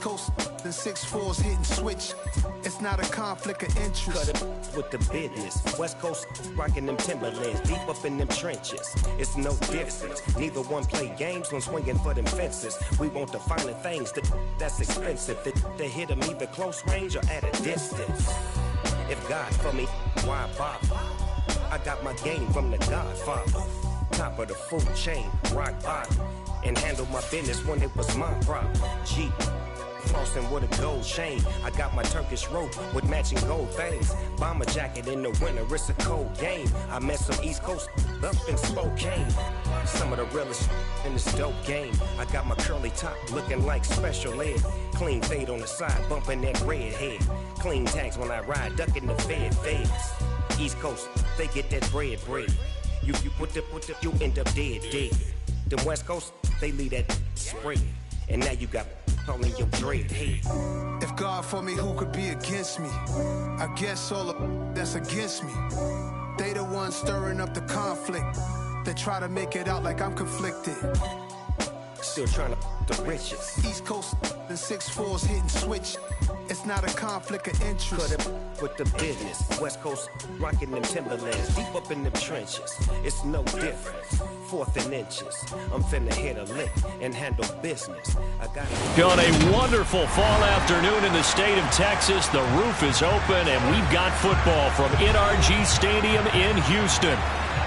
East Coast and 6'4s hitting switch. It's not a conflict of interest. Cut it with the business. West Coast rocking them Timberlands, deep up in them trenches. It's no difference. Neither one play games when swinging for them fences. We want the finer things that's expensive. They hit them either close range or at a distance. If God for me, why bother? I got my game from the Godfather. Top of the food chain, rock bottom. And handle my business when it was my problem. Jeep, flossing with a gold chain. I got my Turkish rope with matching gold things. Bomber jacket in the winter, it's a cold game. I met some East Coast up in Spokane. Some of the realest in this dope game. I got my curly top looking like special ed. Clean fade on the side, bumping that red head. Clean tags when I ride, ducking the feds. East Coast, they get that bread. You put the, you end up dead. Them West Coast, they leave that spread. And now you got calling your dread head. If God for me, who could be against me? I guess all of that's against me. They the ones stirring up the conflict. They try to make it out like I'm conflicted. Still trying to the riches. East Coast and 6'4s hitting switch. It's not a conflict of interest. Cut it with the business. West Coast rocking them Timberlands, deep up in them trenches. It's no difference. 4th and inches. I'm finna hit a lick and handle business. I got it. On a wonderful fall afternoon in the state of Texas, the roof is open and we've got football from NRG Stadium in Houston.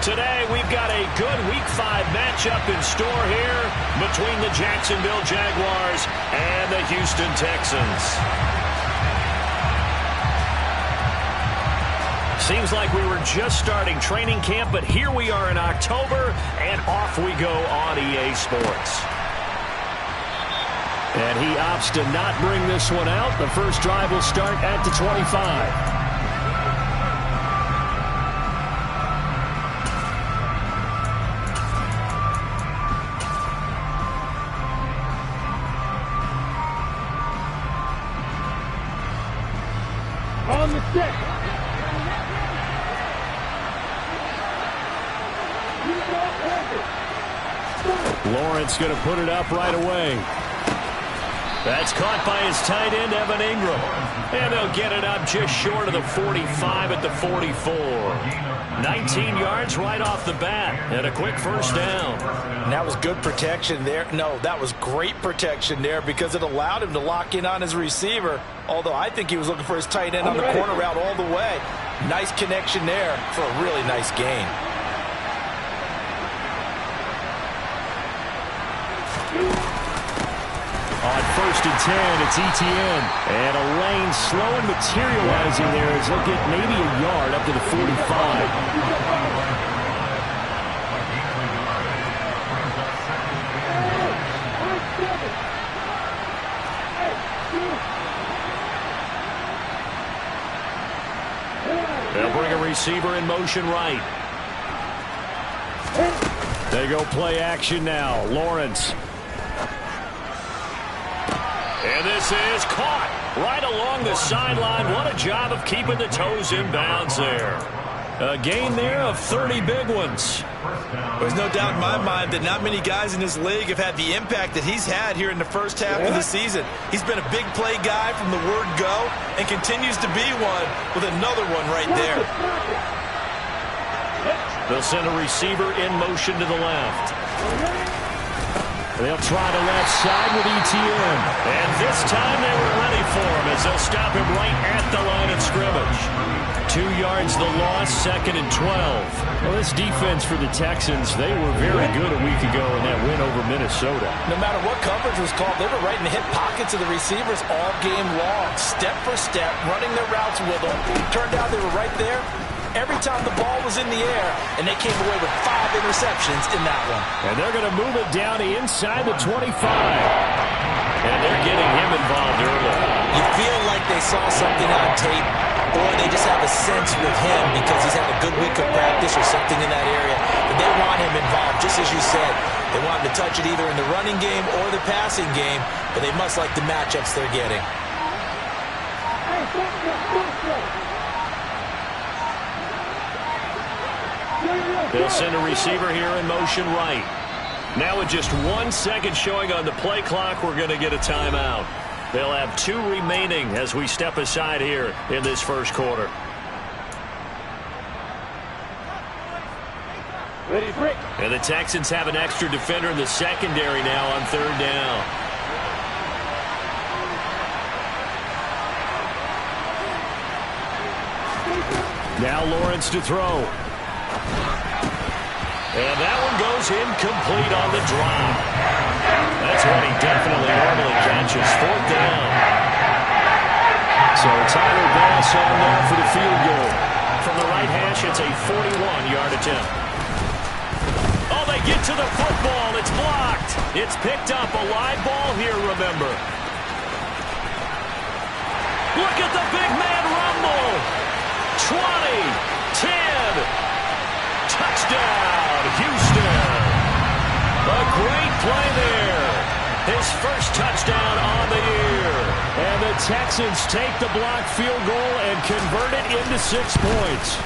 Today, we've got a good Week 5 matchup in store here between the Jacksonville Jaguars and the Houston Texans. Seems like we were just starting training camp, but here we are in October, and off we go on EA Sports. And he opts to not bring this one out. The first drive will start at the 25. On the stick. Lawrence going to put it up right away. That's caught by his tight end, Evan Ingram. And they'll get it up just short of the 45 at the 44. 19 yards right off the bat and a quick first down. And that was good protection there. No, that was great protection there because it allowed him to lock in on his receiver. Although I think he was looking for his tight end on the corner route all the way. Nice connection there for a really nice gain. On 1st and 10, it's Etienne. And a lane slow and materializing there as he'll get maybe a yard up to the 45. They'll bring a receiver in motion right. They go play action now. Lawrence. And this is caught right along the sideline. What a job of keeping the toes in bounds there. A gain there of 30 big ones. There's no doubt in my mind that not many guys in this league have had the impact that he's had here in the first half of the season. He's been a big play guy from the word go and continues to be one with another one right there. They'll send a receiver in motion to the left. They'll try the left side with Etienne. And this time they were ready for him as they'll stop him right at the line of scrimmage. 2 yards the loss, 2nd and 12. Well, this defense for the Texans, they were very good a week ago in that win over Minnesota. No matter what coverage was called, they were right in the hip pockets of the receivers all game long. Step for step, running their routes with them. Turned out they were right there every time the ball was in the air, and they came away with 5 interceptions in that one. And they're going to move it down inside the 25. And they're getting him involved early. You feel like they saw something on tape, or they just have a sense with him because he's had a good week of practice or something in that area. But they want him involved, just as you said. They want him to touch it either in the running game or the passing game, but they must like the matchups they're getting. They'll send a receiver here in motion right. Now with just 1 second showing on the play clock, we're going to get a timeout. They'll have 2 remaining as we step aside here in this first quarter. And the Texans have an extra defender in the secondary now on 3rd down. Now Lawrence to throw. And that one goes incomplete on the drop. That's what he definitely normally catches. 4th down. So Tyler Bass on now for the field goal. From the right hash, it's a 41-yard attempt. Oh, they get to the football. It's blocked. It's picked up. A live ball here, remember. Look at the big man rumble. 20, 10, touchdown, Houston. A great play there. His first touchdown on the year. And the Texans take the blocked field goal and convert it into 6 points.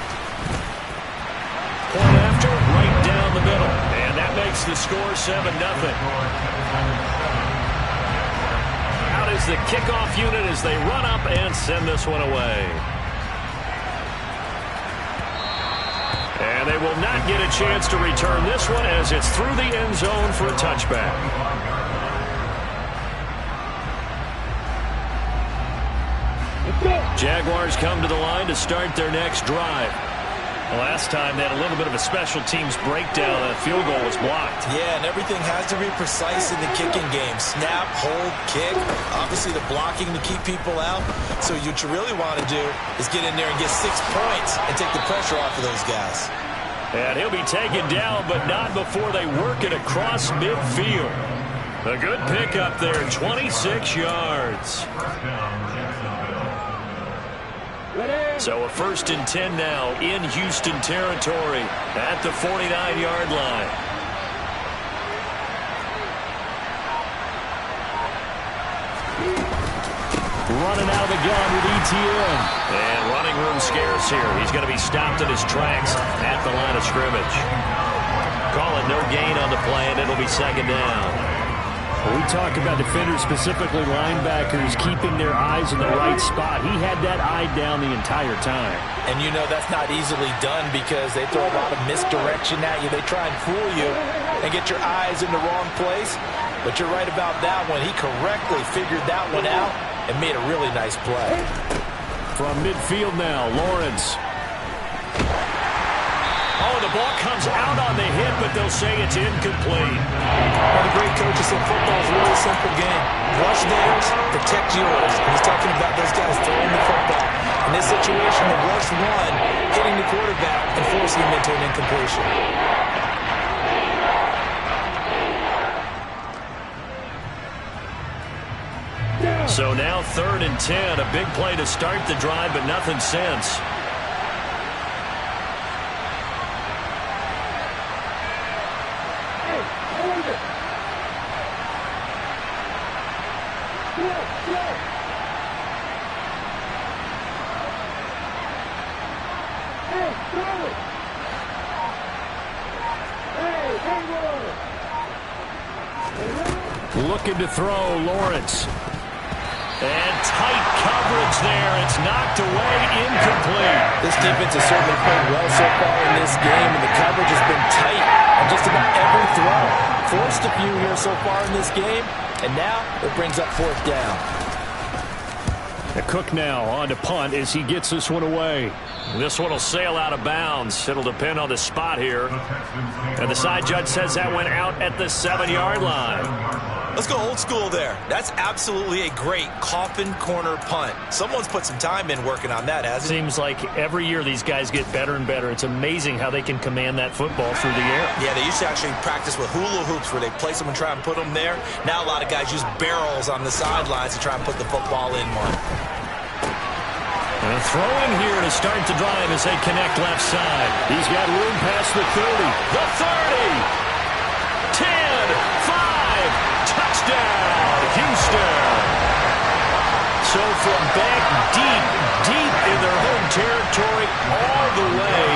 Point after, right down the middle. And that makes the score 7-0. Out is the kickoff unit as they run up and send this one away. And they will not get a chance to return this one as it's through the end zone for a touchback. Jaguars come to the line to start their next drive. Last time they had a little bit of a special teams breakdown. That field goal was blocked. Yeah, and everything has to be precise in the kicking game. Snap, hold, kick. Obviously the blocking to keep people out. So what you really want to do is get in there and get 6 points and take the pressure off of those guys. And he'll be taken down, but not before they work it across midfield. A good pickup there, 26 yards. So a 1st and 10 now in Houston territory at the 49-yard line. Running out of the gun with ETN. And running room scarce here. He's going to be stopped in his tracks at the line of scrimmage. Call it no gain on the play, and it'll be 2nd down. We talk about defenders, specifically linebackers, keeping their eyes in the right spot. He had that eye down the entire time. And you know that's not easily done because they throw a lot of misdirection at you. They try and fool you and get your eyes in the wrong place. But you're right about that one. He correctly figured that one out and made a really nice play. From midfield now, Lawrence. Oh, the ball comes out on the hit, but they'll say it's incomplete. One of the great coaches said football is a really simple game. Rush theirs, protect yours. And he's talking about those guys throwing the football. In this situation, the rush one, hitting the quarterback and forcing him into an incompletion. So now 3rd and 10, a big play to start the drive, but nothing since. Looking to throw, Lawrence. And tight coverage there. It's knocked away, incomplete. This defense has certainly played well so far in this game, and the coverage has been tight on just about every throw. Forced a few here so far in this game, and now it brings up 4th down. Cook now on to punt as he gets this one away. This one will sail out of bounds. It'll depend on the spot here. And the side judge says that went out at the 7-yard line. Let's go old school there. That's absolutely a great coffin corner punt. Someone's put some time in working on that, hasn't it? Seems like every year these guys get better and better. It's amazing how they can command that football through the air. Yeah, they used to actually practice with hula hoops where they place them and try and put them there. Now a lot of guys use barrels on the sidelines to try and put the football in one. And a throw in here to start the drive as they connect left side. He's got room past the 30. The 30. 10, 5. Touchdown, Houston. So from back deep in their home territory all the way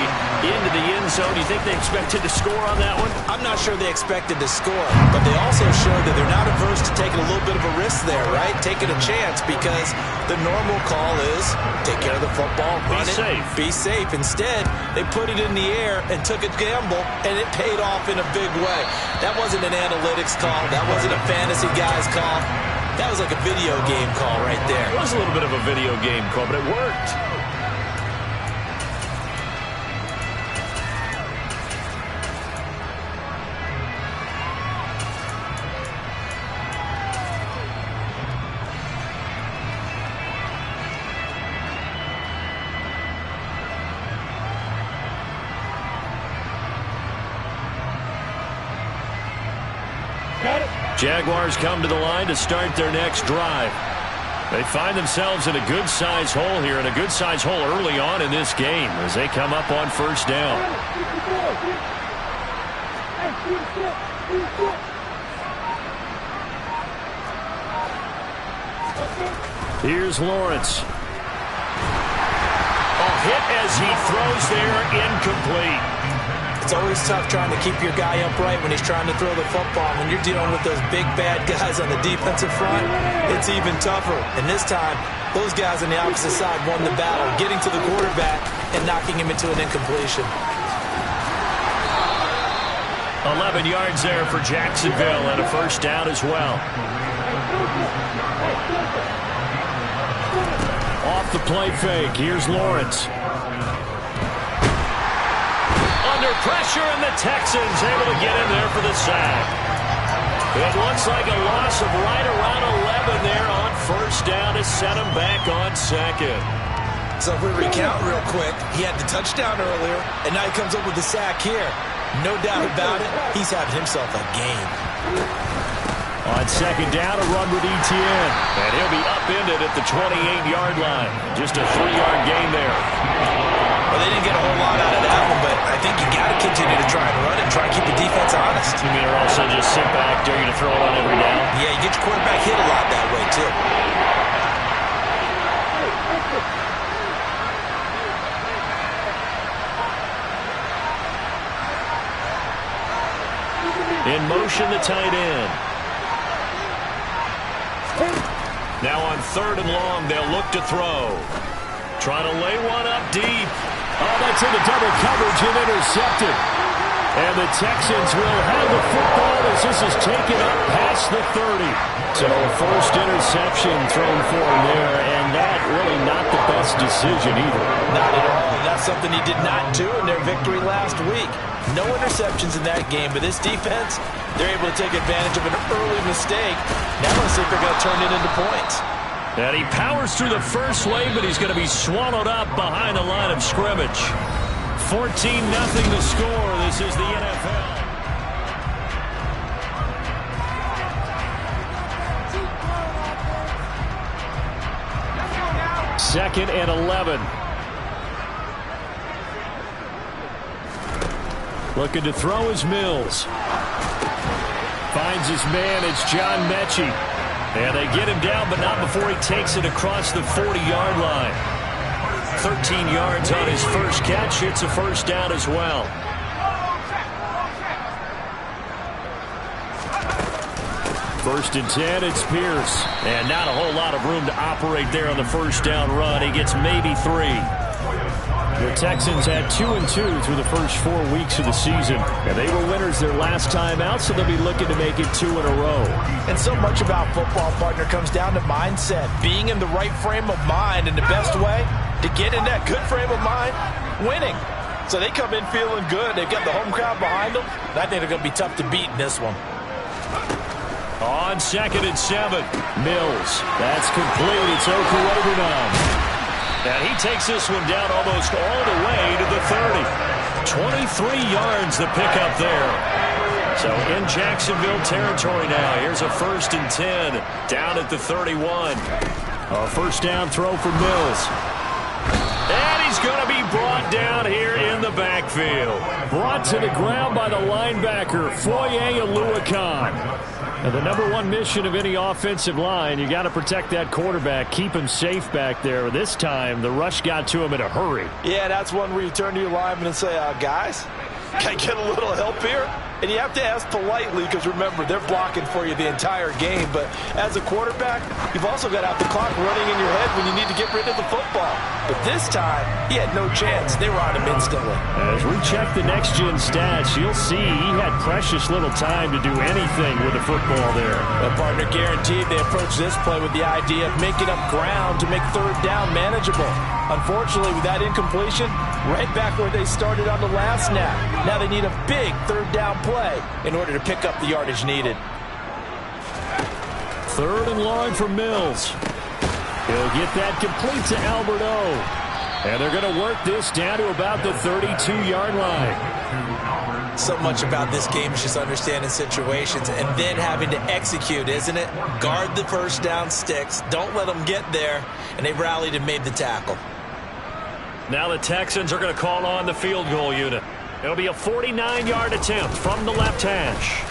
into the end zone. Do you think they expected to score on that one? I'm not sure they expected to score, but they also showed that they're not averse to taking a little bit of a risk there, right? Taking a chance, because the normal call is take care of the football, run it, be safe. Instead, they put it in the air and took a gamble, and it paid off in a big way. That wasn't an analytics call. That wasn't a fantasy guy's call. That was like a video game call right there. It was a little bit of a video game call, but it worked. Jaguars come to the line to start their next drive. They find themselves in a good-sized hole here, and a good-sized hole early on in this game as they come up on first down. Here's Lawrence. A hit as he throws there, incomplete. It's always tough trying to keep your guy upright when he's trying to throw the football. When you're dealing with those big, bad guys on the defensive front, it's even tougher. And this time, those guys on the opposite side won the battle, getting to the quarterback and knocking him into an incompletion. 11 yards there for Jacksonville and a first down as well. Off the play fake, here's Lawrence. Under pressure, and the Texans able to get in there for the sack. It looks like a loss of right around 11 there on first down to set him back on second. So if we recount real quick, he had the touchdown earlier, and now he comes up with the sack here. No doubt about it, he's having himself a game. On second down, a run with Etienne. And he'll be upended at the 28-yard line. Just a 3-yard gain there. Well, they didn't get a whole lot out of that one, but I think you got to continue to try and run and try and keep the defense honest. You mean, or also just sit back, dare you to throw it on every down? Yeah, you get your quarterback hit a lot that way, too. In motion, the tight end. Now on third and long, they'll look to throw. Trying to lay one up deep. Oh, that's into double coverage and intercepted. And the Texans will have the football as this is taken up past the 30. So first interception thrown for him there, and that really not the best decision either. Not at all. That's something he did not do in their victory last week. No interceptions in that game, but this defense, they're able to take advantage of an early mistake. Now let's see if they're going to turn it into points. And he powers through the first wave, but he's going to be swallowed up behind the line of scrimmage. 14-0 the score. This is the NFL. Second and 11. Looking to throw is Mills. Finds his man. It's John Mechie. And they get him down, but not before he takes it across the 40-yard line. 13 yards on his first catch. It's a first down as well. First and 10, it's Pierce. And not a whole lot of room to operate there on the first down run. He gets maybe 3. The Texans had 2-2 through the first 4 weeks of the season. And they were winners their last time out, so they'll be looking to make it 2 in a row. And so much about football, partner, comes down to mindset. Being in the right frame of mind, and the best way to get in that good frame of mind, winning. So they come in feeling good. They've got the home crowd behind them. And I think they're going to be tough to beat in this one. On second and 7, Mills. That's complete. It's Okurobunom. And he takes this one down almost all the way to the 30. 23 yards the pickup there. So in Jacksonville territory now. Here's a first and 10 down at the 31. A first down throw for Mills. And he's going to be brought down here in the backfield. Brought to the ground by the linebacker, Foye Oluokun. And the number one mission of any offensive line, you got to protect that quarterback, keep him safe back there. This time, the rush got to him in a hurry. Yeah, that's one where you turn to your lineman and say, guys, can I get a little help here? And you have to ask politely because, remember, they're blocking for you the entire game. But as a quarterback, you've also got to have the clock running in your head when you need to get rid of the football. But this time, he had no chance. They were on him instantly. As we check the next-gen stats, you'll see he had precious little time to do anything with the football there. The partner guaranteed they approached this play with the idea of making up ground to make third down manageable. Unfortunately, with that incompletion, right back where they started on the last snap. Now they need a big third down play in order to pick up the yardage needed. Third and long for Mills. He'll get that complete to R.N.O. And they're going to work this down to about the 32-yard line. So much about this game is just understanding situations and then having to execute, isn't it? Guard the first down sticks. Don't let them get there. And they rallied and made the tackle. Now the Texans are going to call on the field goal unit. It'll be a 49-yard attempt from the left hash.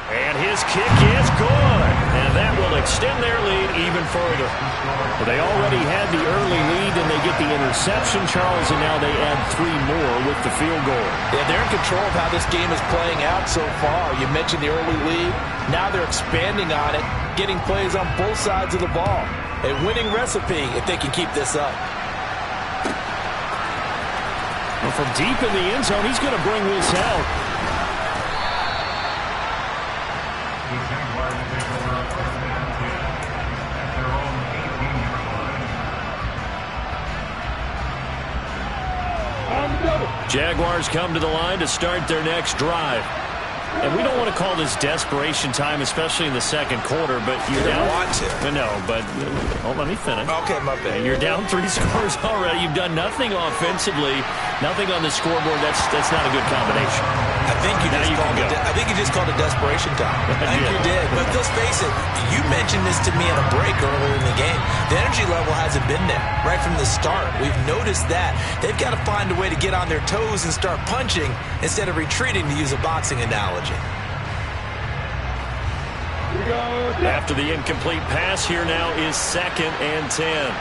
And his kick is good. And that will extend their lead even further. But they already had the early lead, and they get the interception, Charles, and now they add 3 more with the field goal. Yeah, they're in control of how this game is playing out so far. You mentioned the early lead. Now they're expanding on it, getting plays on both sides of the ball. A winning recipe if they can keep this up. Well, from deep in the end zone, he's going to bring this out. Jaguars come to the line to start their next drive. And we don't want to call this desperation time, especially in the second quarter, but you're down. Want to. No, but let me finish. Okay, my bad. You're down 3 scores already. You've done nothing offensively, nothing on the scoreboard. That's not a good combination. I think you just called it desperation time. I think you did. But let's face it, you mentioned this to me on a break earlier in the game. The energy level hasn't been there right from the start. We've noticed that. They've got to find a way to get on their toes and start punching instead of retreating, to use a boxing analogy. After the incomplete pass, here now is 2nd and 10.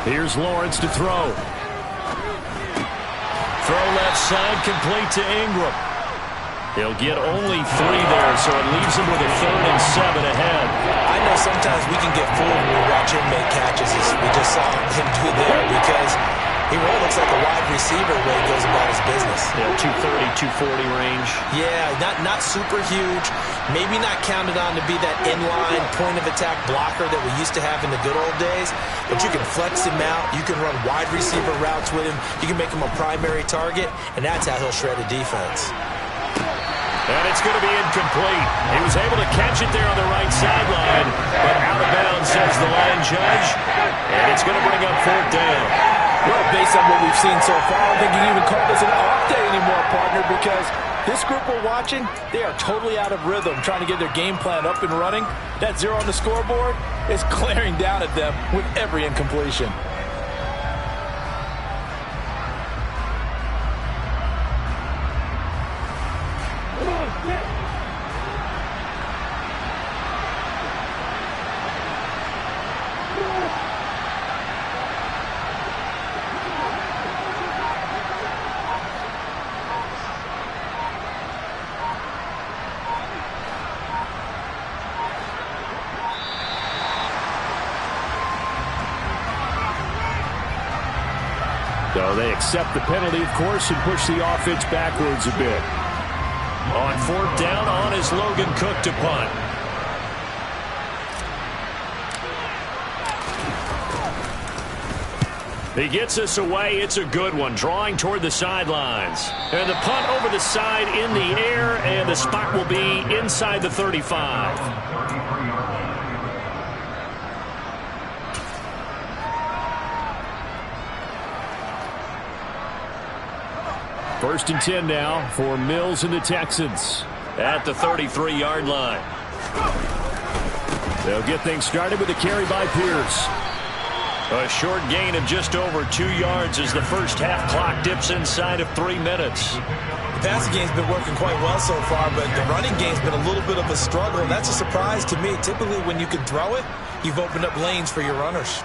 Here's Lawrence to throw. Throw left side, complete to Ingram. He'll get only 3 there, so it leaves him with a 3rd and 7 ahead. I know sometimes we can get fooled when we watch him make catches, as we just saw him do there, because he really looks like a wide receiver the way he goes about his business. Yeah, 230, 240 range. Yeah, not super huge. Maybe not counted on to be that inline point-of-attack blocker that we used to have in the good old days. But you can flex him out. You can run wide receiver routes with him. You can make him a primary target, and that's how he'll shred a defense. And it's going to be incomplete. He was able to catch it there on the right sideline, but out of bounds, says the line judge. And it's going to bring up 4th down. Well, based on what we've seen so far, I don't think you can even call this an off day anymore, partner, because this group we're watching, they are totally out of rhythm, trying to get their game plan up and running. That 0 on the scoreboard is glaring down at them with every incompletion. So they accept the penalty, of course, and push the offense backwards a bit. On 4th down, on is Logan Cook to punt. He gets us away. It's a good one, drawing toward the sidelines. And the punt over the side in the air, and the spot will be inside the 35. First and 10 now for Mills and the Texans at the 33-yard line. They'll get things started with a carry by Pierce. A short gain of just over 2 yards as the first half clock dips inside of 3 minutes. The passing game's been working quite well so far, but the running game's been a little bit of a struggle, and that's a surprise to me. Typically, when you can throw it, you've opened up lanes for your runners.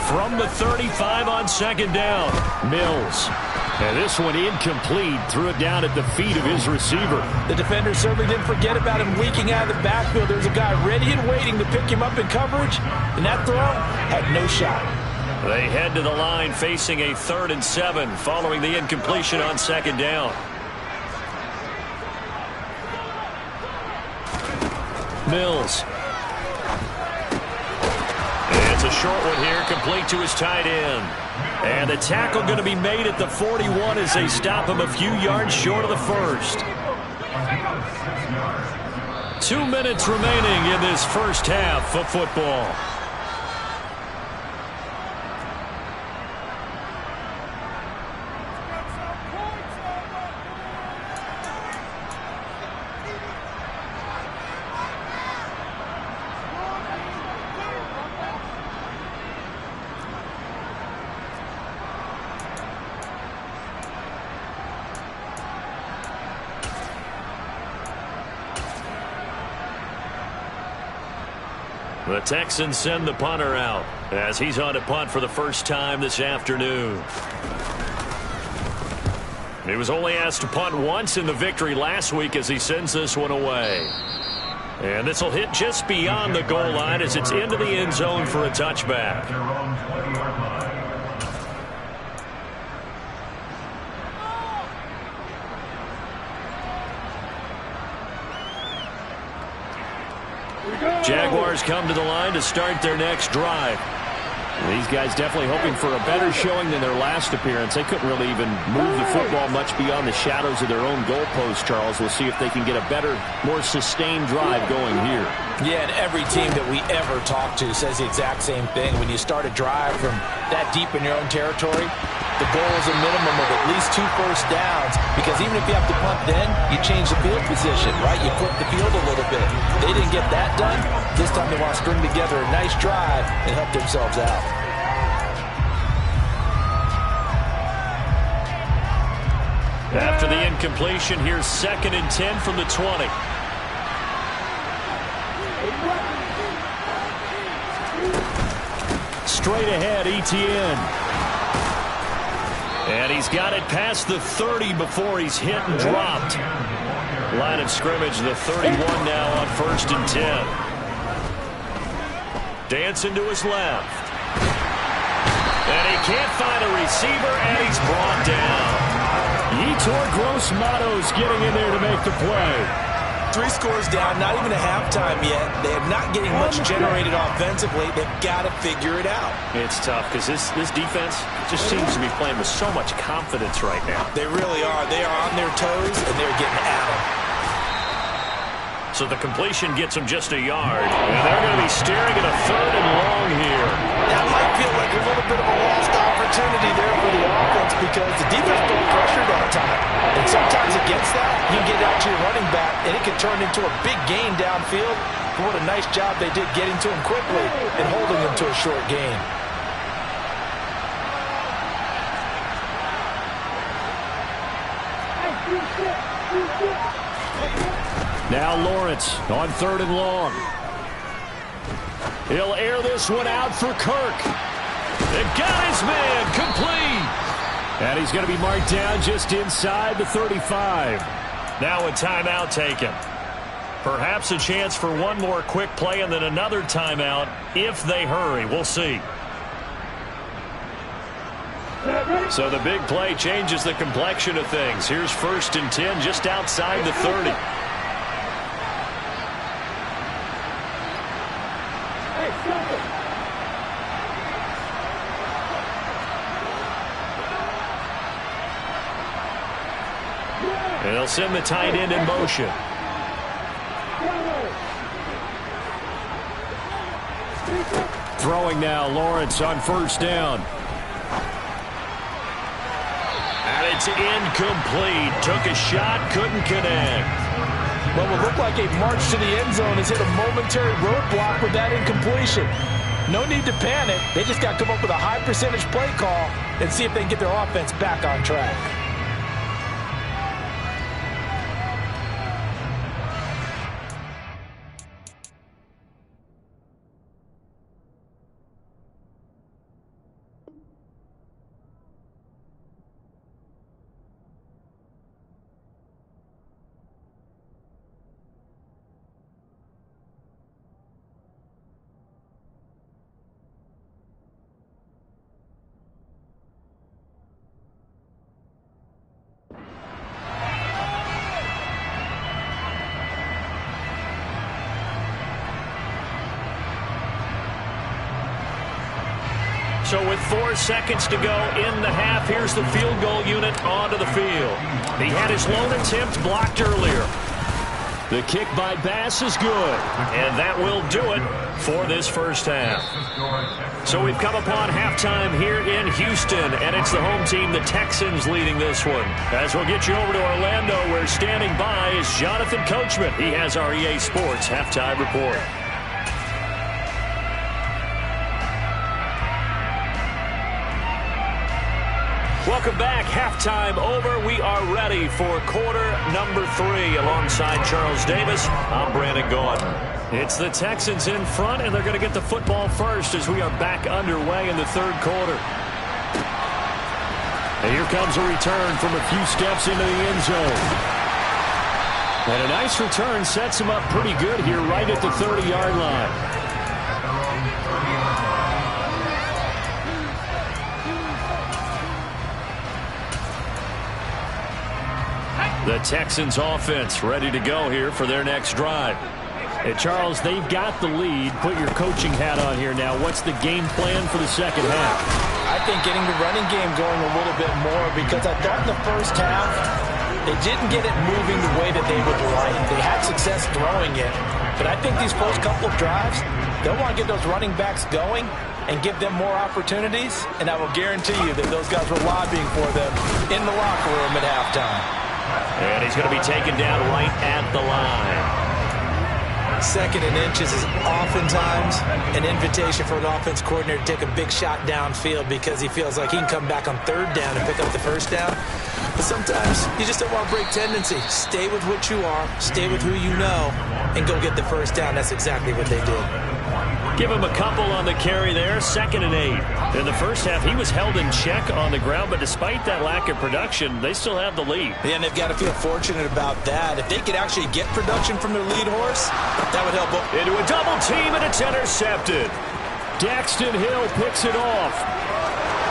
From the 35 on second down, Mills. And this one incomplete. Threw it down at the feet of his receiver. The defender certainly didn't forget about him leaking out of the backfield. There's a guy ready and waiting to pick him up in coverage, and that throw had no shot. They head to the line facing a 3rd and 7 following the incompletion on second down. Mills. It's a short one here, complete to his tight end. And the tackle going to be made at the 41 as they stop him a few yards short of the first. 2 minutes remaining in this first half of football. The Texans send the punter out as he's on to punt for the first time this afternoon. He was only asked to punt once in the victory last week as he sends this one away. And this will hit just beyond the goal line as it's into the end zone for a touchback. Jaguars come to the line to start their next drive. These guys definitely hoping for a better showing than their last appearance. They couldn't really even move the football much beyond the shadows of their own goalpost, Charles. We'll see if they can get a better, more sustained drive going here. Yeah, and every team that we ever talk to says the exact same thing. When you start a drive from that deep in your own territory, the goal is a minimum of at least 2 first downs, because even if you have to punt then, you change the field position, right? You flip the field a little bit. They didn't get that done. This time they want to string together a nice drive and help themselves out. After the incompletion, here's 2nd and 10 from the 20. Straight ahead, Etienne. And he's got it past the 30 before he's hit and dropped. Line of scrimmage, the 31 now on 1st and 10. Dancing to his left. And he can't find a receiver, and he's brought down. Yetur Gross-Matos getting in there to make the play. 3 scores down, not even a halftime yet. They are not getting much generated offensively. They've got to figure it out. It's tough because this defense just seems to be playing with so much confidence right now. They really are. They are on their toes, and they're getting at them. So the completion gets them just a yard. And they're going to be staring at a 3rd and long here. That might feel like a little bit of a lost opportunity there for the offense because the defense got pressured all the time. And sometimes against that, you get out to your running back, and it can turn into a big gain downfield. But what a nice job they did getting to him quickly and holding him to a short gain. Now Lawrence on 3rd and long. He'll air this one out for Kirk. They got his man complete. And he's going to be marked down just inside the 35. Now a timeout taken. Perhaps a chance for one more quick play and then another timeout if they hurry. We'll see. So the big play changes the complexion of things. Here's 1st and 10 just outside the 30. And they'll send the tight end in motion. Throwing now, Lawrence on 1st down. And it's incomplete. Took a shot, couldn't connect. What will look like a march to the end zone has hit a momentary roadblock with that incompletion. No need to panic. They just got to come up with a high percentage play call and see if they can get their offense back on track. So with 4 seconds to go in the half, here's the field goal unit onto the field. He had his lone attempt blocked earlier. The kick by Bass is good, and that will do it for this first half. So we've come upon halftime here in Houston, and it's the home team, the Texans, leading this one. As we'll get you over to Orlando, where standing by is Jonathan Coachman. He has our EA Sports halftime report. Welcome back. Halftime over. We are ready for quarter number 3. Alongside Charles Davis, I'm Brandon Gaudin. It's the Texans in front, and they're going to get the football first as we are back underway in the third quarter. And here comes a return from a few steps into the end zone. And a nice return sets him up pretty good here right at the 30-yard line. The Texans offense ready to go here for their next drive. And Charles, they've got the lead. Put your coaching hat on here now. What's the game plan for the second half? I think getting the running game going a little bit more, because I thought in the first half they didn't get it moving the way that they would like. They had success throwing it, but I think these first couple of drives, they'll want to get those running backs going and give them more opportunities, and I will guarantee you that those guys were lobbying for them in the locker room at halftime. And he's going to be taken down right at the line. Second and inches is oftentimes an invitation for an offense coordinator to take a big shot downfield because he feels like he can come back on third down and pick up the first down. But sometimes you just don't want to break tendency. Stay with what you are, stay with who you know, and go get the first down. That's exactly what they did. Give him a couple on the carry there. 2nd and 8. In the first half, he was held in check on the ground, but despite that lack of production, they still have the lead. Yeah, and they've got to feel fortunate about that. If they could actually get production from their lead horse, that would help. Into a double team, and it's intercepted. Daxton Hill picks it off.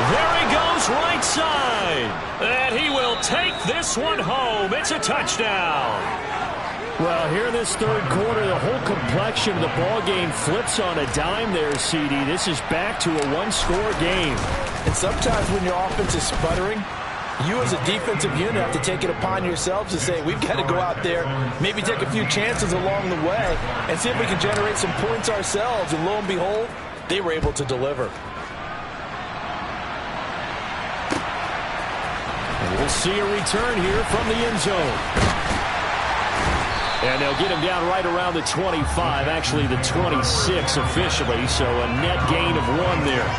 There he goes, right side. And he will take this one home. It's a touchdown. Well, here in this third quarter, the whole complexion of the ball game flips on a dime there, CD. This is back to a one-score game. And sometimes when your offense is sputtering, you as a defensive unit have to take it upon yourselves to say, we've got to go out there, maybe take a few chances along the way, and see if we can generate some points ourselves. And lo and behold, they were able to deliver. And we'll see a return here from the end zone. And they'll get him down right around the 25, actually the 26 officially, so a net gain of 1 there.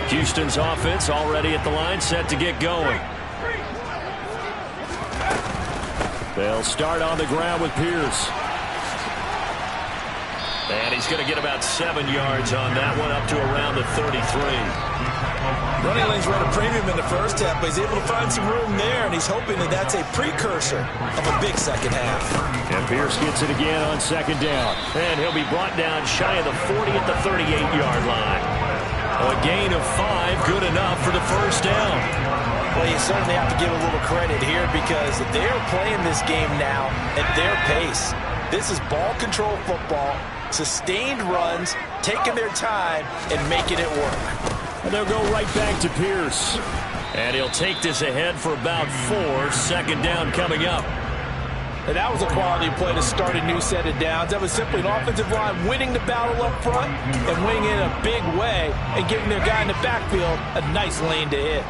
Houston's offense already at the line, set to get going. They'll start on the ground with Pierce. And he's going to get about 7 yards on that one, up to around the 33. Running lanes run a premium in the first half, but he's able to find some room there, and he's hoping that that's a precursor of a big second half. And Pierce gets it again on 2nd down. And he'll be brought down shy of the 40 at the 38-yard line. A gain of 5, good enough for the first down. Well, you certainly have to give a little credit here because they're playing this game now at their pace. This is ball control football. Sustained runs, taking their time, and making it work. And they'll go right back to Pierce. And he'll take this ahead for about 4. 2nd down coming up. And that was a quality play to start a new set of downs. That was simply an offensive line winning the battle up front and winning in a big way and giving their guy in the backfield a nice lane to hit.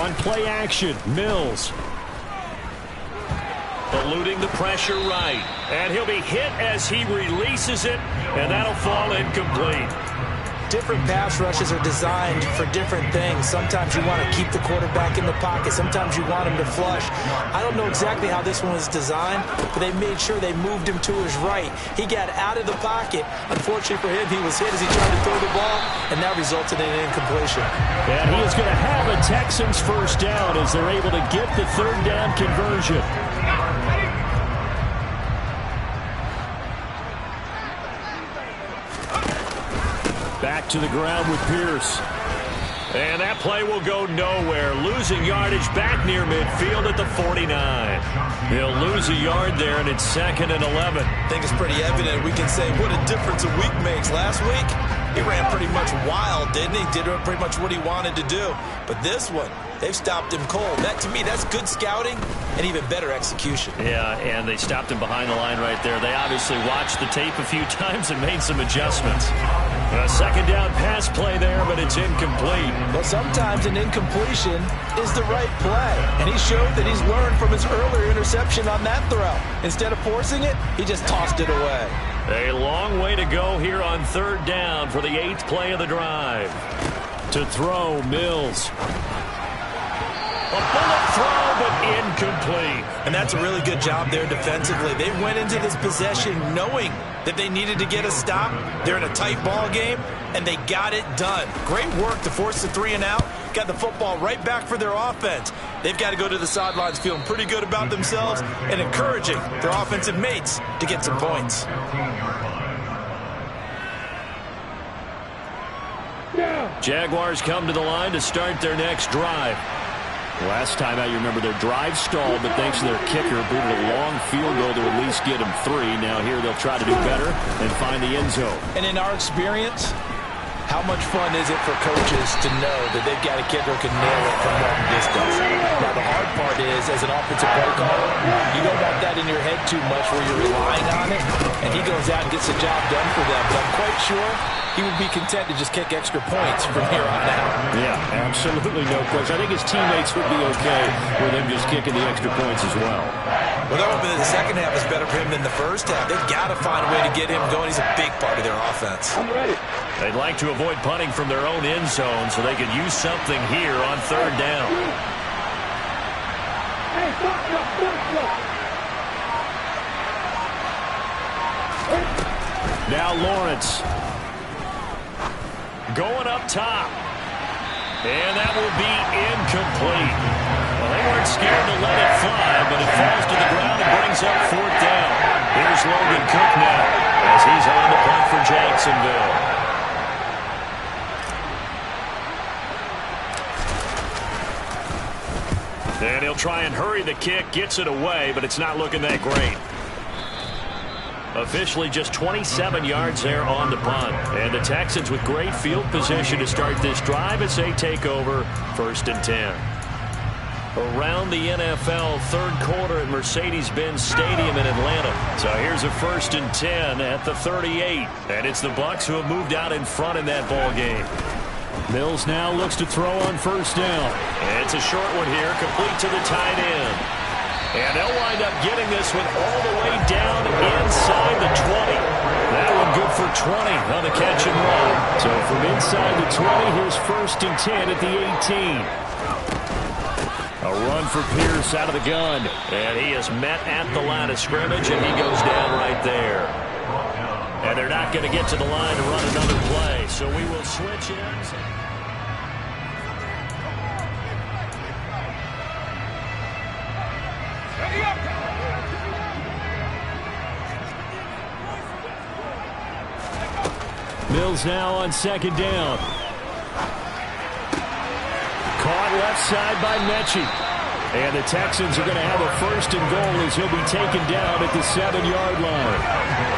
On play action, Mills. Eluding the pressure right. And he'll be hit as he releases it, and that'll fall incomplete. Different pass rushes are designed for different things. Sometimes you want to keep the quarterback in the pocket. Sometimes you want him to flush. I don't know exactly how this one was designed, but they made sure they moved him to his right. He got out of the pocket. Unfortunately for him, he was hit as he tried to throw the ball, and that resulted in an incompletion. And he is going to have a Texans first down as they're able to get the third down conversion. Back to the ground with Pierce. And that play will go nowhere. Losing yardage back near midfield at the 49. He'll lose a yard there, and it's 2nd and 11. I think it's pretty evident. We can say what a difference a week makes. Last week, he ran pretty much wild, didn't he? Did pretty much what he wanted to do. But this one, they've stopped him cold. That, to me, that's good scouting and even better execution. Yeah, and they stopped him behind the line right there. They obviously watched the tape a few times and made some adjustments. A second down pass play there, but it's incomplete. Well, sometimes an incompletion is the right play. And he showed that he's learned from his earlier interception on that throw. Instead of forcing it, he just tossed it away. A long way to go here on third down for the 8th play of the drive. To throw, Mills. A bullet throw, but incomplete. And that's a really good job there defensively. They went into this possession knowing that they needed to get a stop. They're in a tight ball game, and they got it done. Great work to force the 3 and out. Got the football right back for their offense. They've got to go to the sidelines feeling pretty good about themselves and encouraging their offensive mates to get some points. Jaguars come to the line to start their next drive. Last time out, you remember their drive stalled, but thanks to their kicker, booted a long field goal to at least get them 3. Now here they'll try to do better and find the end zone. And in our experience, how much fun is it for coaches to know that they've got a kicker who can nail it from long distance? Now, the hard part is, as an offensive play caller, you don't want that in your head too much where you're relying on it, and he goes out and gets the job done for them. But I'm quite sure he would be content to just kick extra points from here on out. Yeah, absolutely no question. I think his teammates would be okay with him just kicking the extra points as well. Well, they're hoping that the second half is better for him than the first half. They've got to find a way to get him going. He's a big part of their offense. I'm ready. They'd like to avoid punting from their own end zone so they could use something here on third down. Hey, stop. Now Lawrence. Going up top. And that will be incomplete. Well, they weren't scared to let it fly, but it falls to the ground and brings up 4th down. Here's Logan Cook now as he's on the punt for Jacksonville. And he'll try and hurry the kick, gets it away, but it's not looking that great. Officially just 27 yards there on the punt. And the Texans with great field position to start this drive as they take over 1st and 10. Around the NFL, third quarter at Mercedes-Benz Stadium in Atlanta. So here's a 1st and 10 at the 38. And it's the Bucs who have moved out in front in that ball game. Mills now looks to throw on 1st down. And it's a short one here, complete to the tight end. And they'll wind up getting this one all the way down inside the 20. That one good for 20 on the catch and run. So from inside the 20, here's 1st and 10 at the 18. A run for Pierce out of the gun. And he is met at the line of scrimmage, and he goes down right there. And they're not going to get to the line to run another play. So we will switch ends. Mills now on 2nd down. Caught left side by Mechie. And the Texans are going to have a 1st and goal as he'll be taken down at the 7-yard line.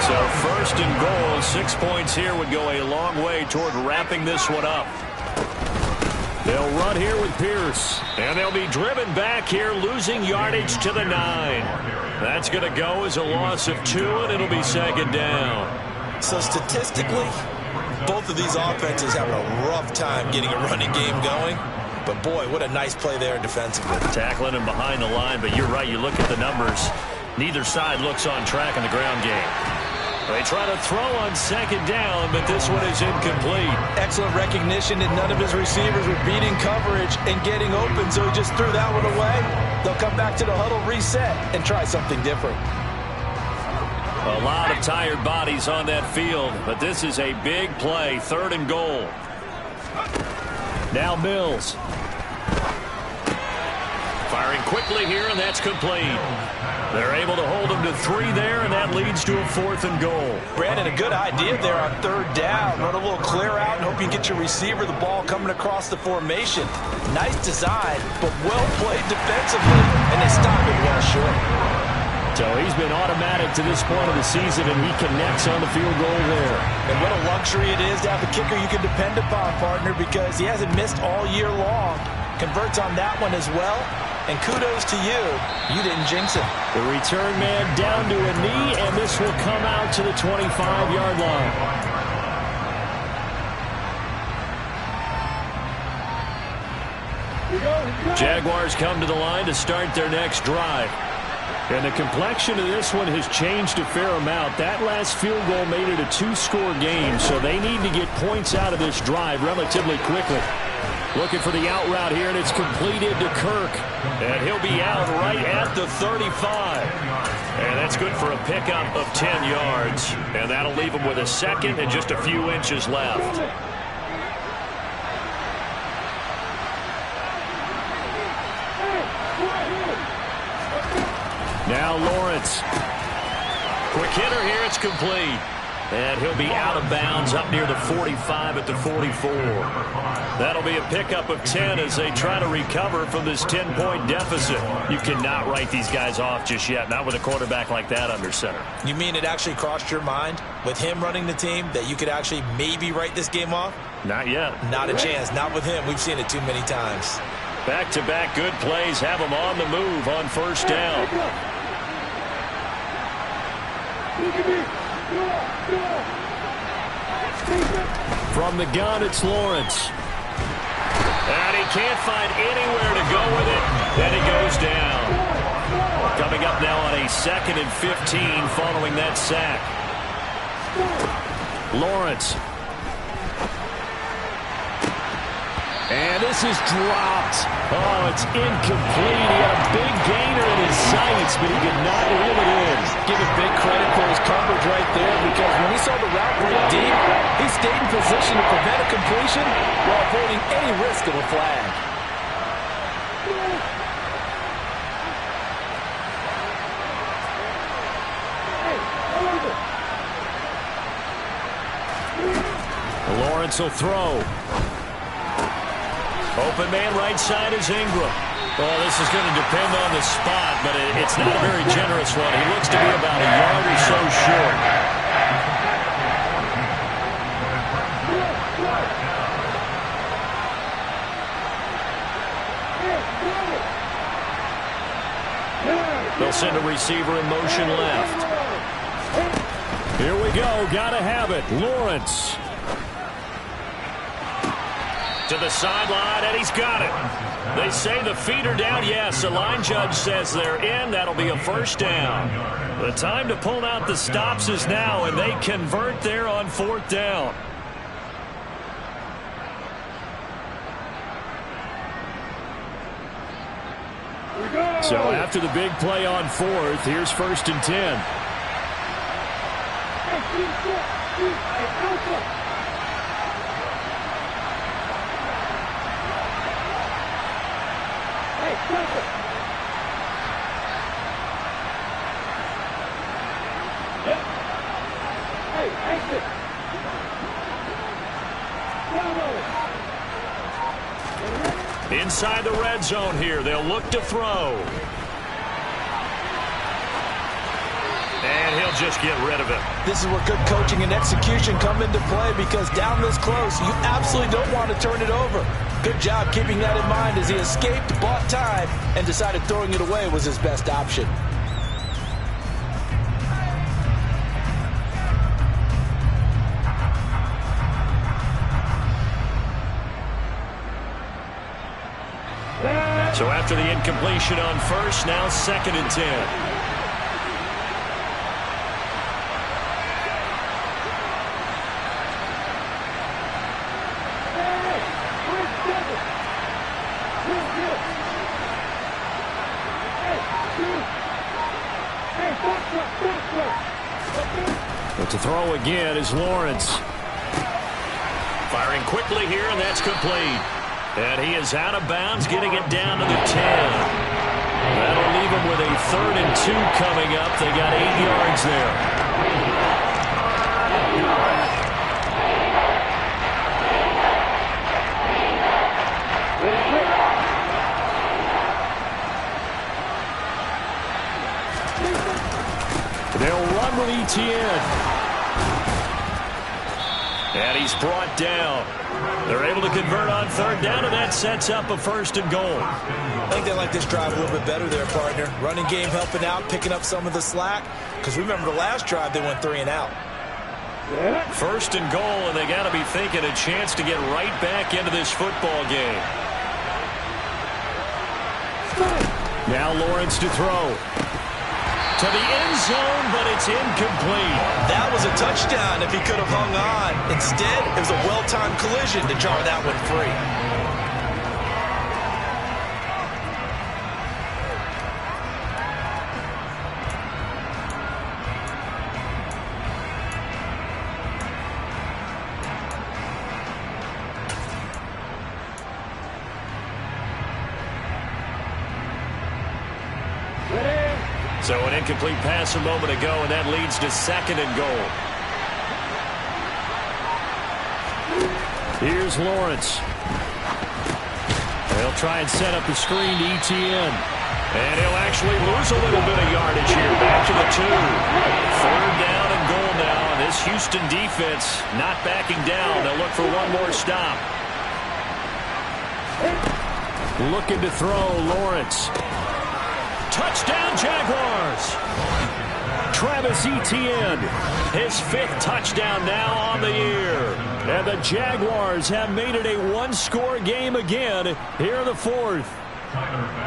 So 1st and goal, 6 points here would go a long way toward wrapping this one up. They'll run here with Pierce. And they'll be driven back here, losing yardage to the 9. That's going to go as a loss of 2, and it'll be second down. So statistically, both of these offenses having a rough time getting a running game going. But, boy, what a nice play there defensively. Tackling him behind the line, but you're right. You look at the numbers. Neither side looks on track in the ground game. They try to throw on second down, but this one is incomplete. Excellent recognition that none of his receivers were beating coverage and getting open, so he just threw that one away. They'll come back to the huddle, reset, and try something different. A lot of tired bodies on that field, but this is a big play, 3rd and goal. Now Mills. Firing quickly here, and that's complete. They're able to hold him to 3 there, and that leads to a 4th and goal. Brandon, a good idea there on 3rd down. Run a little clear out and hope you get your receiver the ball coming across the formation. Nice design, but well played defensively, and they stop it well short. So he's been automatic to this point of the season, and he connects on the field goal there. And what a luxury it is to have a kicker you can depend upon, partner, because he hasn't missed all year long. Converts on that one as well. And kudos to you. You didn't jinx it. The return man down to a knee, and this will come out to the 25-yard line. Jaguars come to the line to start their next drive. And the complexion of this one has changed a fair amount. That last field goal made it a 2-score game, so they need to get points out of this drive relatively quickly. Looking for the out route here, and it's completed to Kirk. And he'll be out right at the 35. And that's good for a pickup of 10 yards. And that'll leave him with a 2nd and just a few inches left. Now Lawrence. Quick hitter here, it's complete. And he'll be out of bounds up near the 45 at the 44. That'll be a pickup of 10 as they try to recover from this 10-point deficit. You cannot write these guys off just yet, not with a quarterback like that under center. You mean it actually crossed your mind with him running the team that you could actually maybe write this game off? Not yet. Not a chance. Not with him. We've seen it too many times. Back-to-back good plays have him on the move on 1st down. From the gun, it's Lawrence. And he can't find anywhere to go with it. Then he goes down. Coming up now on a 2nd and 15 following that sack. Lawrence. And this is dropped. Oh, it's incomplete. He had a big gainer in his sights, but he did not reel it in. Give him big credit for his coverage right there, because when he saw the route break deep, he stayed in position to prevent a completion while avoiding any risk of a flag. Lawrence will throw. Open man right side is Ingram. Well, this is going to depend on the spot, but it's not a very generous one. He looks to be about a yard or so short. They'll send a receiver in motion left. Here we go. Got to have it. Lawrence. To the sideline, and he's got it. They say the feet are down. Yes, the line judge says they're in. That'll be a 1st down. The time to pull out the stops is now, and they convert there on 4th down. So after the big play on 4th, here's 1st and 10. Inside the red zone here, they'll look to throw. And he'll just get rid of it. This is where good coaching and execution come into play, because down this close, you absolutely don't want to turn it over. Good job keeping that in mind as he escaped, bought time, and decided throwing it away was his best option. So after the incompletion on first, now 2nd and 10. But to throw again is Lawrence. Firing quickly here, and that's complete. And he is out of bounds, getting it down to the 10. That'll leave him with a 3rd and 2 coming up. They got 8 yards there. They'll run with Etienne. And he's brought down. They're able to convert on 3rd down, and that sets up a 1st and goal. I think they like this drive a little bit better there, partner. Running game helping out, picking up some of the slack. Because remember the last drive, they went 3 and out. 1st and goal, and they got to be thinking a chance to get right back into this football game. Now Lawrence to throw. To the end zone, but it's incomplete. That was a touchdown if he could have hung on. Instead, it was a well-timed collision to jar that one free. So an incomplete pass a moment ago, and that leads to 2nd and goal. Here's Lawrence. They'll try and set up the screen to Etienne. And he'll actually lose a little bit of yardage here. Back to the 2. 3rd down and goal now. And this Houston defense not backing down. They'll look for one more stop. Looking to throw, Lawrence. Touchdown, Jaguars! Travis Etienne, his 5th touchdown now on the year. And the Jaguars have made it a one-score game again here in the 4th.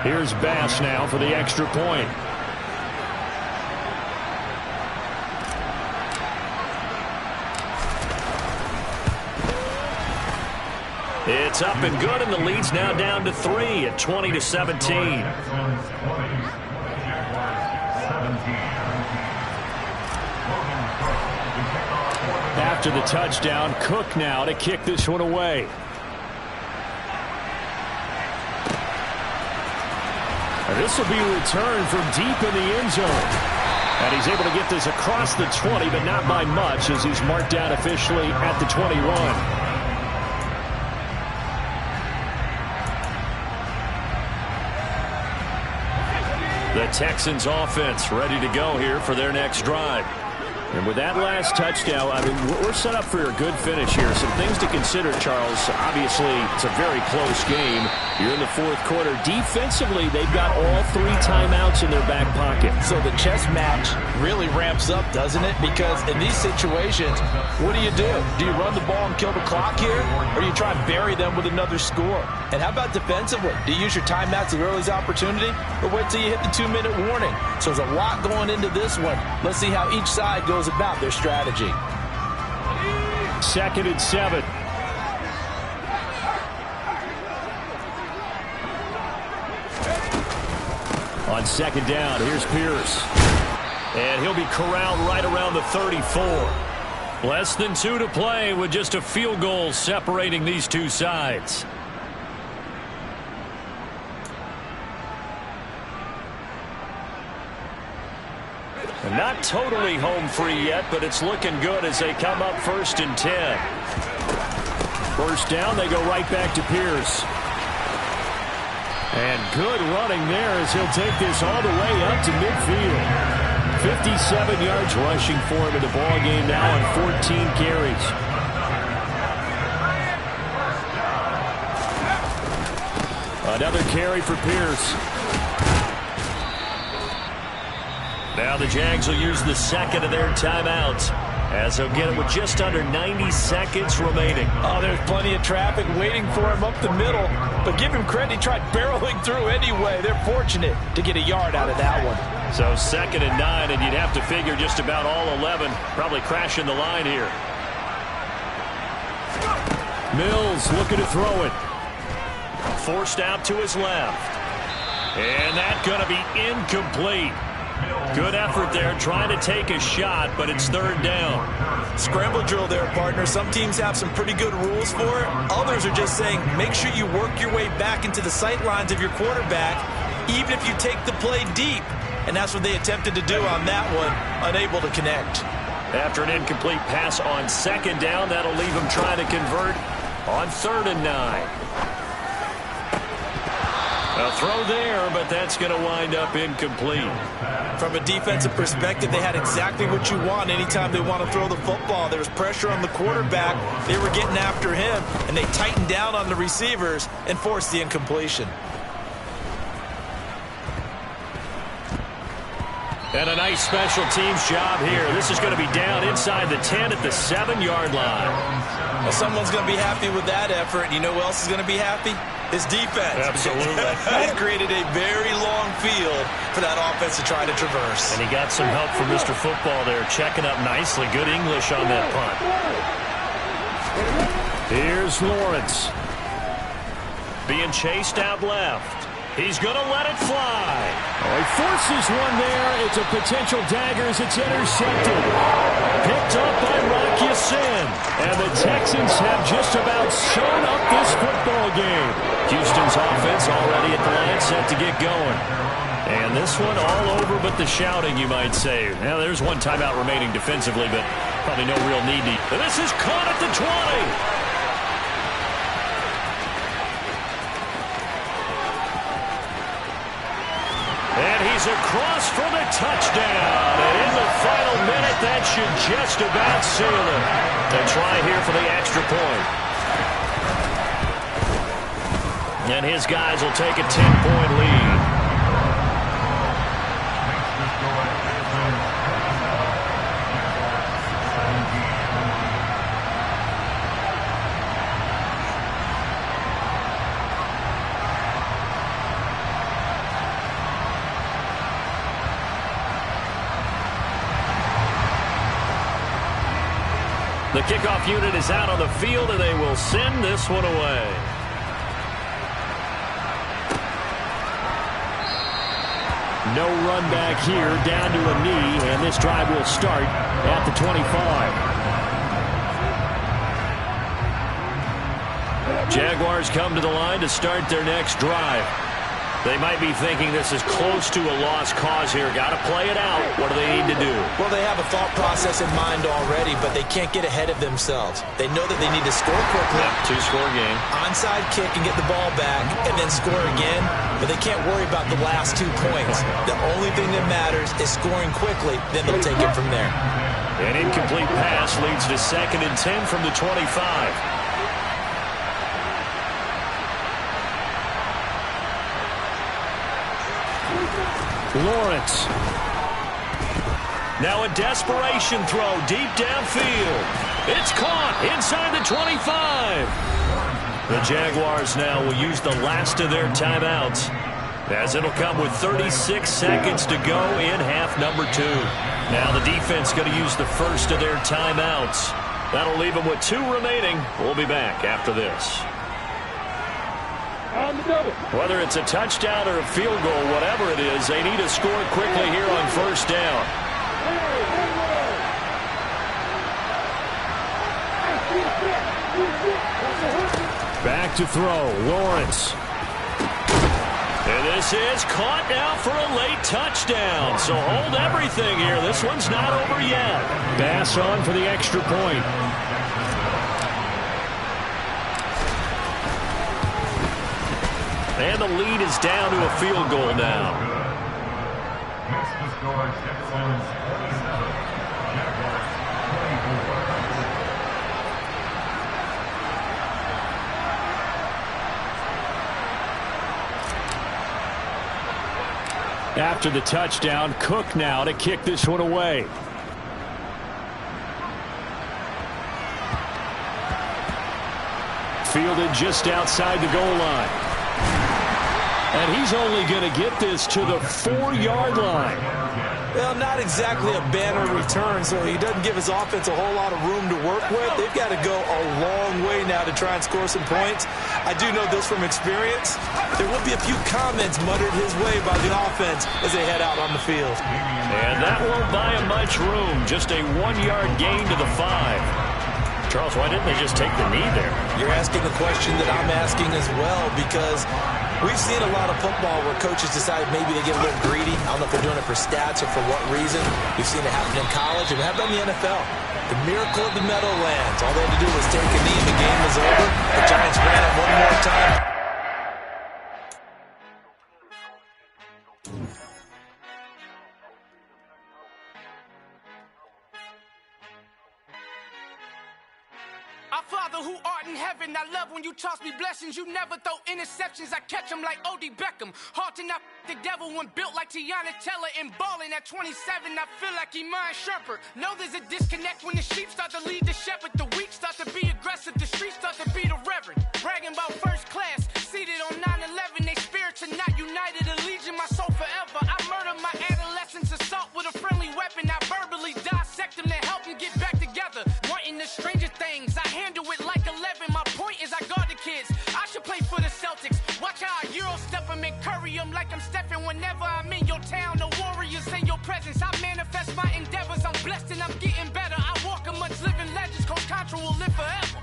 Here's Bass now for the extra point. It's up and good, and the lead's now down to 3 at 20-17. After the touchdown, Cook now to kick this one away. And this will be a return from deep in the end zone. And he's able to get this across the 20, but not by much, as he's marked down officially at the 21. The Texans offense ready to go here for their next drive. And with that last touchdown, I mean, we're set up for a good finish here. Some things to consider, Charles. Obviously, it's a very close game. You're in the 4th quarter. Defensively, they've got all 3 timeouts in their back pocket. So the chess match really ramps up, doesn't it? Because in these situations, what do? Do you run the ball and kill the clock here? Or do you try and bury them with another score? And how about defensively? Do you use your timeouts at early's opportunity? Or wait till you hit the 2-minute warning? So there's a lot going into this one. Let's see how each side goes about their strategy. 2nd and 7. On 2nd down, here's Pierce. And he'll be corralled right around the 34. Less than 2 to play with just a field goal separating these two sides. And not totally home free yet, but it's looking good as they come up 1st and 10. 1st down, they go right back to Pierce. And good running there as he'll take this all the way up to midfield. 57 yards rushing for him in the ball game now on 14 carries. Another carry for Pierce. Now the Jags will use the second of their timeouts, as they'll get it with just under 90 seconds remaining. Oh, there's plenty of traffic waiting for him up the middle. But give him credit, he tried barreling through anyway. They're fortunate to get a yard out of that one. So 2nd and 9, and you'd have to figure just about all 11 probably crashing the line here. Mills looking to throw it. Forced out to his left. And that's going to be incomplete. Good effort there, trying to take a shot, but it's 3rd down. Scramble drill there, partner. Some teams have some pretty good rules for it. Others are just saying, make sure you work your way back into the sight lines of your quarterback, even if you take the play deep. And that's what they attempted to do on that one, unable to connect. After an incomplete pass on 2nd down, that'll leave him trying to convert on 3rd and 9. A throw there, but that's going to wind up incomplete. From a defensive perspective, they had exactly what you want anytime they want to throw the football. There was pressure on the quarterback. They were getting after him, and they tightened down on the receivers and forced the incompletion. And a nice special teams job here. This is going to be down inside the 10 at the 7-yard line. Well, someone's going to be happy with that effort. And you know who else is going to be happy? His defense. Absolutely. They created a very long field for that offense to try to traverse. And he got some help from Mr. Football there, checking up nicely. Good English on that punt. Here's Lawrence. Being chased out left. He's going to let it fly. Oh, he forces one there. It's a potential dagger as it's intercepted. Picked up by Rock Ya-Sin. And the Texans have just about sewn up this football game. Houston's offense already at the line, set to get going. And this one all over but the shouting, you might say. Now, there's one timeout remaining defensively, but probably no real need to. And this is caught at the 20. And he's across for the touchdown. And in the final minute, that should just about seal it. A try here for the extra point. And his guys will take a 10-point lead. The kickoff unit is out on the field, and they will send this one away. No run back here, down to a knee, and this drive will start at the 25. Jaguars come to the line to start their next drive. They might be thinking this is close to a lost cause here. Got to play it out. What do they need to do? Well, they have a thought process in mind already, but they can't get ahead of themselves. They know that they need to score quickly. Yep, 2-score game. Onside kick and get the ball back and then score again, but they can't worry about the last 2 points. The only thing that matters is scoring quickly, then they'll take it from there. An incomplete pass leads to 2nd and 10 from the 25. Lawrence. Now a desperation throw deep downfield. It's caught inside the 25. The Jaguars now will use the last of their timeouts, as it'll come with 36 seconds to go in half number 2. Now the defense going to use the first of their timeouts. That'll leave them with 2 remaining. We'll be back after this. Whether it's a touchdown or a field goal, whatever it is, they need to score quickly here on 1st down. Back to throw, Lawrence. And this is caught now for a late touchdown. So hold everything here. This one's not over yet. Bass on for the extra point. And the lead is down to a field goal now. Next to score, Texans 27, Jaguars 24. After the touchdown, Cook now to kick this one away. Fielded just outside the goal line. And he's only going to get this to the 4-yard line. Well, not exactly a banner return, so he doesn't give his offense a whole lot of room to work with. They've got to go a long way now to try and score some points. I do know this from experience. There will be a few comments muttered his way by the offense as they head out on the field. And that won't buy him much room. Just a 1-yard gain to the 5. Charles, why didn't they just take the knee there? You're asking the question that I'm asking as well, because we've seen a lot of football where coaches decide maybe they get a little greedy. I don't know if they're doing it for stats or for what reason. We've seen it happen in college and it happened in the NFL. The miracle of the Meadowlands. All they had to do was take a knee and the game was over. The Giants ran it one more time. Our Father who art in heaven, I love when you toss me blessings. You never throw interceptions, I catch them like O.D. Beckham. Hard to not the devil when built like Tiana Teller and balling at 27. I feel like Iman Shumpert. Know there's a disconnect when the sheep start to lead the shepherd. The weak start to be aggressive, the streets start to be the reverend. Bragging about first class, seated on 9/11. They spirits are not united, a legion, my soul forever. I murdered my adolescence, assault with a friendly weapon. I verbally dissect them to help them get back together. Wanting the stranger things, I handle it like 11. My point is I guard the kids. I should play for the Celtics. Watch how I Euro step them and curry them like I'm stepping. Whenever I'm in your town, the warriors in your presence. I manifest my endeavors. I'm blessed and I'm getting better. I walk amongst living legends. Coach Contra will live forever.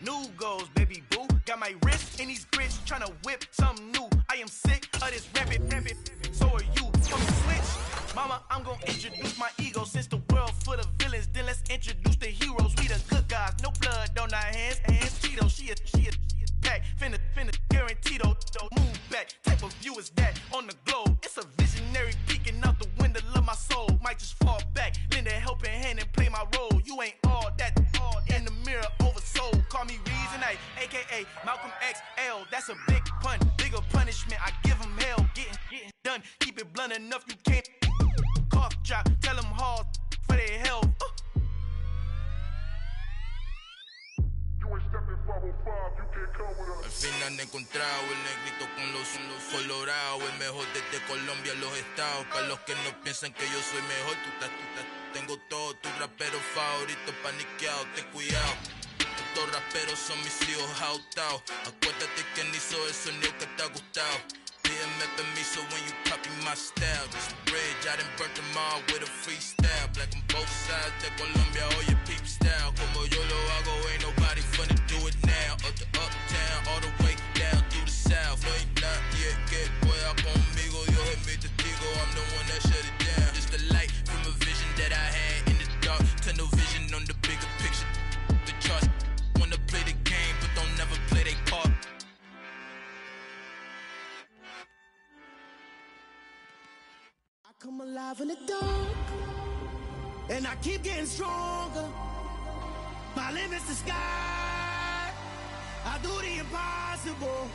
New goals, baby boo. Got my wrist in these grits, tryna whip something new. I am sick of this rampant. So are you. From the switch, mama, I'm gonna introduce my ego. Since the world full of villains, then let's introduce the heroes. We the good guys, no blood on our hands. Cheeto, she a pack. Finna, guaranteed don't move back. Type of view is that on the globe. It's a visionary peeking out the window of my soul. Might just fall back, lend a helping hand and play my role. You ain't all that in the mirror oversold. Call me Reason A, aka Malcolm XL. That's a big pun, bigger punishment. I give him hell, getting done. Keep it blunt enough, you can't cough drop. Tell them hard for their health. Al fin han encontrado el negrito con los colorados, el mejor desde Colombia, los estados. Para los que no piensan que yo soy mejor, tengo todo, tus raperos favoritos paniqueados, ten cuidado. Estos raperos son mis hijos jautados. Acuérdate quién hizo el sonido que te ha gustado. Pídeme permiso when you copy my style. This bridge, I done burnt them all with a freestyle. Black on both sides de Colombia, oye peep style. Como yo lo hago, ain't nobody finna do it now. Up to uptown, all the way down through the south. No hay nadie que pueda conmigo, Dios es mi testigo. I'm the one that shut it down. Just the light from a vision that I had in the dark. Tunnel vision on the bigger picture. The charts wanna play the game, but don't never play their part. Come alive in the dark, and I keep getting stronger. My limit's the sky. I do the impossible.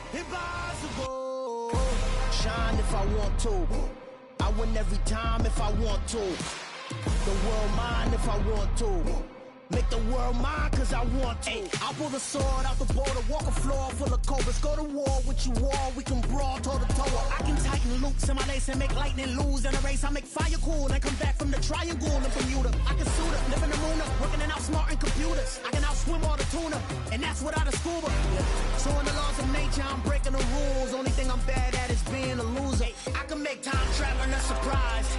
Shine if I want to. I win every time if I want to. The world mine if I want to. Make the world mine cause I want to. I pull the sword out the border, walk a floor full of cobras. Go to war with you all, we can brawl toe to toe. I can tighten loops in my lace and make lightning lose in a race. I make fire cool and come back from the triangle in Bermuda. I can suit up, live in the moon up, working and outsmarting computers. I can outswim all the tuna, and that's without a scuba. So in the laws of nature, I'm breaking the rules. Only thing I'm bad at is being a loser. I can make time traveling a surprise.